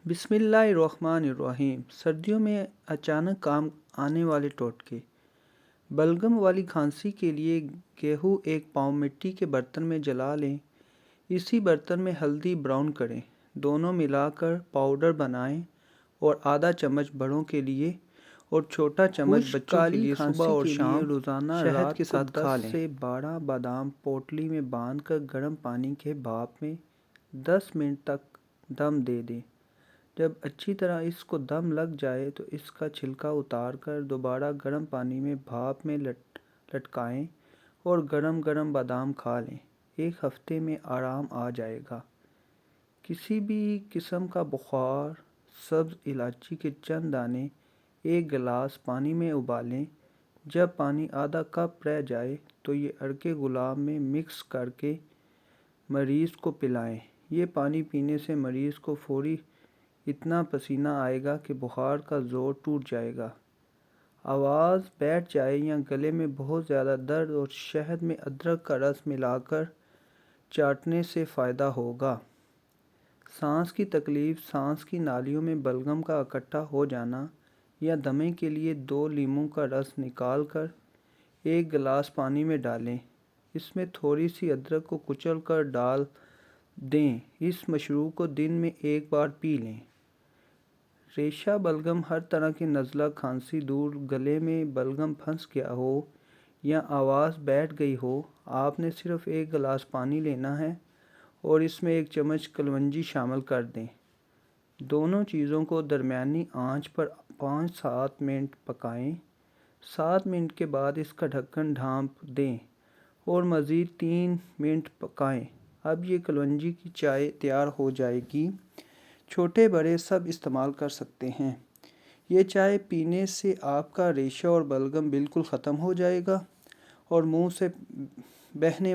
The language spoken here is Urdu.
بسم اللہ الرحمن الرحیم۔ سردیوں میں اچانک کام آنے والے ٹوٹکے۔ بلغم والی کھانسی کے لیے گیہوں 1 پاؤ مٹی کے برتن میں جلا لیں۔ اسی برتن میں ہلدی براؤن کریں، دونوں ملا کر پاؤڈر بنائیں اور آدھا چمچ بڑوں کے لیے اور چھوٹا چمچ بچوں کے لیے صبح اور شام روزانہ شہد کے ساتھ کھا لیں۔ 10 سے 12 بادام پوٹلی میں باندھ کر گرم پانی کے بھاپ میں 10 منٹ تک دم دے دیں۔ جب اچھی طرح اس کو دم لگ جائے تو اس کا چھلکا اتار کر دوبارہ گرم پانی میں بھاپ میں لٹکائیں اور گرم گرم بادام کھا لیں۔ 1 ہفتے میں آرام آ جائے گا۔ کسی بھی قسم کا بخار، سبز الائچی کے چند دانے 1 گلاس پانی میں ابالیں۔ جب پانی آدھا کپ رہ جائے تو یہ عرق گلاب میں مکس کر کے مریض کو پلائیں۔ یہ پانی پینے سے مریض کو فوری اتنا پسینہ آئے گا کہ بخار کا زور ٹوٹ جائے گا، آواز بیٹھ جائے یا گلے میں بہت زیادہ درد اور شہد میں ادرک کا رس ملا کر چاٹنے سے فائدہ ہوگا۔ سانس کی تکلیف، سانس کی نالیوں میں بلغم کا اکٹھا ہو جانا یا دمے کے لیے 2 لیموں کا رس نکال کر 1 گلاس پانی میں ڈالیں۔ اس میں تھوڑی سی ادرک کو کچل کر ڈال دیں۔ اس مشروب کو دن میں 1 بار پی لیں۔ ریشہ بلغم، ہر طرح کی نزلہ، کھانسی دور، گلے میں بلغم پھنس گیا ہو یا آواز بیٹھ گئی ہو، آپ نے صرف 1 گلاس پانی لینا ہے اور اس میں 1 چمچ کلونجی شامل کر دیں۔ دونوں چیزوں کو درمیانی آنچ پر 5-7 منٹ پکائیں۔ 7 منٹ کے بعد اس کا ڈھکن ڈھانپ دیں اور مزید 3 منٹ پکائیں۔ اب یہ کلونجی کی چائے تیار ہو جائے گی۔ چھوٹے بڑے سب استعمال کر سکتے ہیں۔ یہ چائے پینے سے آپ کا ریشہ اور بلغم بالکل ختم ہو جائے گا اور منہ سے بہنے